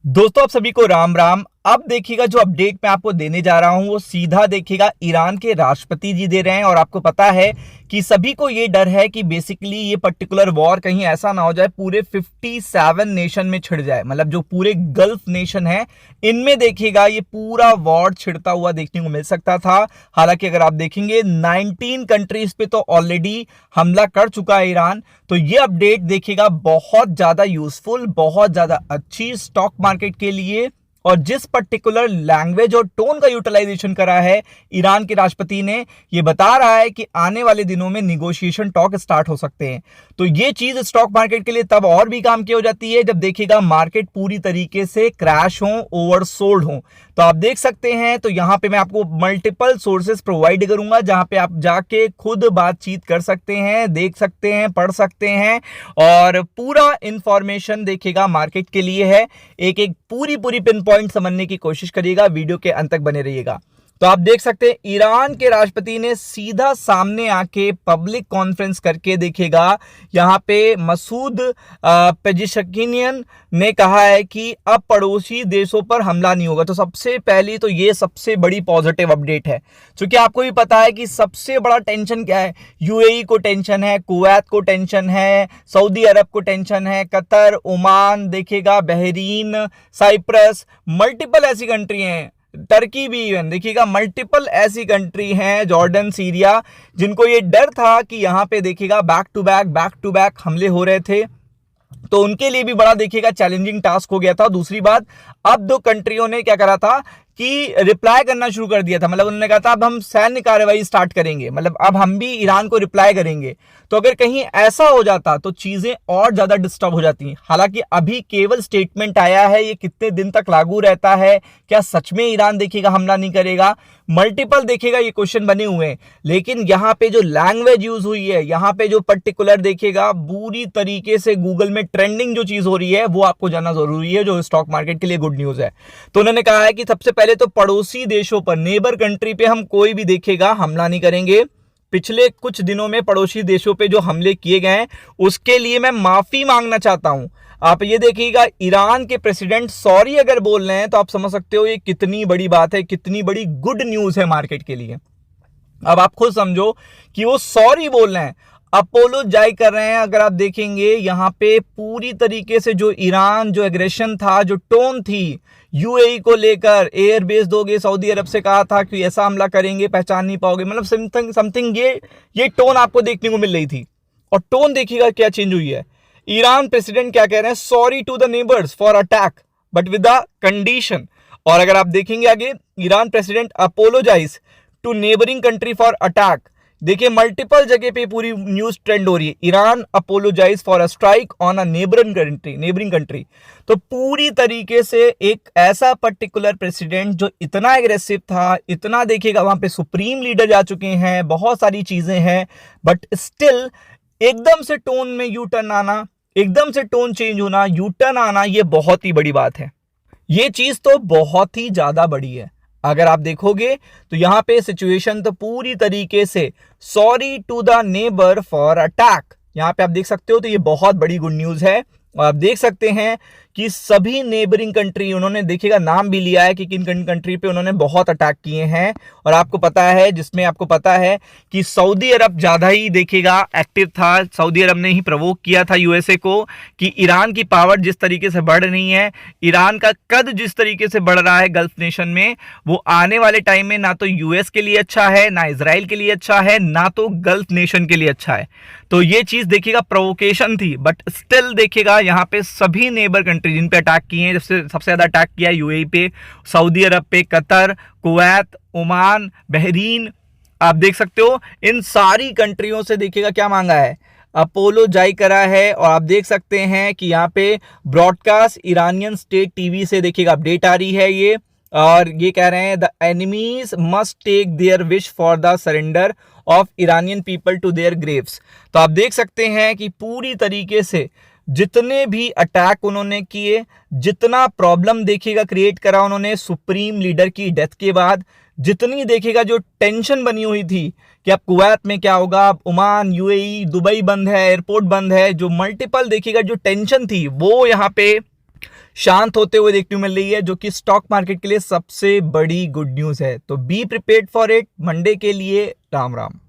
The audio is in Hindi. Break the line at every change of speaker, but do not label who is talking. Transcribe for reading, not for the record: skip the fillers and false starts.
दोस्तों आप सभी को राम राम। अब देखिएगा जो अपडेट मैं आपको देने जा रहा हूं वो सीधा देखिएगा ईरान के राष्ट्रपति जी दे रहे हैं। और आपको पता है कि सभी को ये डर है कि बेसिकली ये पर्टिकुलर वॉर कहीं ऐसा ना हो जाए पूरे 57 नेशन में छिड़ जाए, मतलब जो पूरे गल्फ नेशन है इनमें देखिएगा ये पूरा वॉर छिड़ता हुआ देखने को मिल सकता था। हालांकि अगर आप देखेंगे 19 कंट्रीज पे तो ऑलरेडी हमला कर चुका है ईरान। तो ये अपडेट देखिएगा बहुत ज्यादा यूजफुल, बहुत ज्यादा अच्छी स्टॉक मार्केट के लिए। और जिस पर्टिकुलर लैंग्वेज और टोन का यूटिलाइजेशन करा है ईरान के राष्ट्रपति ने, ये बता रहा है कि आने वाले दिनों में निगोशिएशन टॉक स्टार्ट हो सकते हैं। तो ये चीज स्टॉक मार्केट के लिए तब और भी काम की हो जाती है जब देखिएगा मार्केट पूरी तरीके से क्रैश हो, ओवरसोल्ड हो। तो आप देख सकते हैं, तो यहां पे मैं आपको मल्टीपल सोर्सेस प्रोवाइड करूंगा जहां पे आप जाके खुद बातचीत कर सकते हैं, देख सकते हैं, पढ़ सकते हैं और पूरा इंफॉर्मेशन देखिएगा मार्केट के लिए है। एक एक पूरी पिन पॉइंट समझने की कोशिश करिएगा, वीडियो के अंत तक बने रहिएगा। तो आप देख सकते हैं ईरान के राष्ट्रपति ने सीधा सामने आके पब्लिक कॉन्फ्रेंस करके देखिएगा यहां पे मसूद पेजिशकिनियन ने कहा है कि अब पड़ोसी देशों पर हमला नहीं होगा। तो सबसे पहली तो ये सबसे बड़ी पॉजिटिव अपडेट है, क्योंकि आपको भी पता है कि सबसे बड़ा टेंशन क्या है। यूएई को टेंशन है, कुवैत को टेंशन है, सऊदी अरब को टेंशन है, कतर, ओमान देखिएगा, बहरीन, साइप्रस, मल्टीपल ऐसी कंट्री हैं, टर्की भी इवन देखिएगा, मल्टीपल ऐसी कंट्री हैं, जॉर्डन, सीरिया, जिनको ये डर था कि यहां पे देखिएगा बैक टू बैक हमले हो रहे थे। तो उनके लिए भी बड़ा देखिएगा चैलेंजिंग टास्क हो गया था। दूसरी बात, अब दो कंट्रियों ने क्या करा था कि रिप्लाई करना शुरू कर दिया था, मतलब उन्होंने कहा था अब हम सैन्य कार्रवाई स्टार्ट करेंगे, मतलब अब हम भी ईरान को रिप्लाई करेंगे। तो अगर कहीं ऐसा हो जाता तो चीजें और ज्यादा डिस्टर्ब हो जाती। हालांकि अभी केवल स्टेटमेंट आया है, ये कितने दिन तक लागू रहता है, क्या सच में ईरान देखिएगा हमला नहीं करेगा, मल्टीपल देखिएगा ये क्वेश्चन बने हुए हैं। लेकिन यहाँ पे जो लैंग्वेज यूज हुई है, यहाँ पे जो पर्टिकुलर देखिएगा पूरी तरीके से गूगल में ट्रेंडिंग जो चीज हो रही है वो आपको जानना जरूरी है, जो स्टॉक मार्केट के लिए गुड न्यूज है। तो उन्होंने कहा है कि सबसे पहले तो पड़ोसी देशों पर, नेबर कंट्री पे हम कोई भी देखिएगा हमला नहीं करेंगे। पिछले कुछ दिनों में पड़ोसी देशों पे जो हमले किए गए हैं उसके लिए मैं माफी मांगना चाहता हूं। आप ये देखिएगा, ईरान के प्रेसिडेंट सॉरी अगर बोल रहे हैं तो आप समझ सकते हो ये कितनी बड़ी बात है, कितनी बड़ी गुड न्यूज है मार्केट के लिए। अब आप खुद समझो कि वो सॉरी बोल रहे हैं, अपोलोजाइज कर रहे हैं। अगर आप देखेंगे यहाँ पे पूरी तरीके से जो ईरान जो एग्रेशन था, जो टोन थी यूएई को लेकर, एयरबेस दोगे, सऊदी अरब से कहा था कि ऐसा हमला करेंगे, पहचान नहीं पाओगे, मतलब समथिंग ये टोन आपको देखने को मिल रही थी। और टोन देखिएगा क्या चेंज हुई है। ईरान प्रेसिडेंट क्या कह रहे हैं, sorry to the neighbours for attack but with the condition. और अगर आप देखेंगे आगे, Iran president apologise to neighbouring country for attack. देखिए मल्टीपल जगह पे पूरी न्यूज ट्रेंड हो रही है, Iran apologise for a strike on a neighbouring country. तो पूरी तरीके से एक ऐसा पर्टिकुलर प्रेसिडेंट जो इतना एग्रेसिव था, इतना देखिएगा वहां पे सुप्रीम लीडर जा चुके हैं, बहुत सारी चीजें हैं, बट स्टिल एकदम से टोन में यू टर्न आना, एकदम से टोन चेंज होना, यू टर्न आना, ये बहुत ही बड़ी बात है। ये चीज तो बहुत ही ज्यादा बड़ी है। अगर आप देखोगे तो यहां पे सिचुएशन तो पूरी तरीके से sorry to the neighbour for attack, यहां पे आप देख सकते हो। तो ये बहुत बड़ी गुड न्यूज है। और आप देख सकते हैं कि सभी नेबरिंग कंट्री, उन्होंने देखिएगा नाम भी लिया है कि किन किन कंट्री पे उन्होंने बहुत अटैक किए हैं। और आपको पता है, जिसमें आपको पता है कि सऊदी अरब ज्यादा ही देखिएगा एक्टिव था। सऊदी अरब ने ही प्रवोक किया था यूएसए को कि ईरान की पावर जिस तरीके से बढ़ रही है, ईरान का कद जिस तरीके से बढ़ रहा है गल्फ नेशन में, वो आने वाले टाइम में ना तो यूएस के लिए अच्छा है, ना इजराइल के लिए अच्छा है, ना तो गल्फ नेशन के लिए अच्छा है। तो ये चीज देखिएगा प्रोवोकेशन थी, बट स्टिल देखिएगा यहाँ पे सभी नेबर कंट्री जिन पे अटैक किए हैं, जैसे सबसे ज्यादा अटैक किया यूएई पे, सऊदी अरब पे, कतर, कुवैत, ओमान, बहरीन, आप देख सकते हो इन सारी कंट्रियों से देखिएगा क्या मांगा है, अपोलोजाइज करा है। और आप देख सकते हैं कि यहाँ पे ब्रॉडकास्ट ईरानियन स्टेट टीवी से देखिएगा अपडेट आ रही है ये, और ये कह रहे हैं the enemies must take their wish for the surrender of Iranian people to their graves. तो आप देख सकते हैं कि पूरी तरीके से जितने भी अटैक उन्होंने किए, जितना प्रॉब्लम देखिएगा क्रिएट करा उन्होंने सुप्रीम लीडर की डेथ के बाद, जितनी देखिएगा जो टेंशन बनी हुई थी कि अब कुवैत में क्या होगा, अब ओमान, यूएई, दुबई बंद है, एयरपोर्ट बंद है, जो मल्टीपल देखिएगा जो टेंशन थी वो यहाँ पे शांत होते हुए देखने को मिल रही है, जो कि स्टॉक मार्केट के लिए सबसे बड़ी गुड न्यूज है। तो be prepared for it. Monday के लिए राम राम।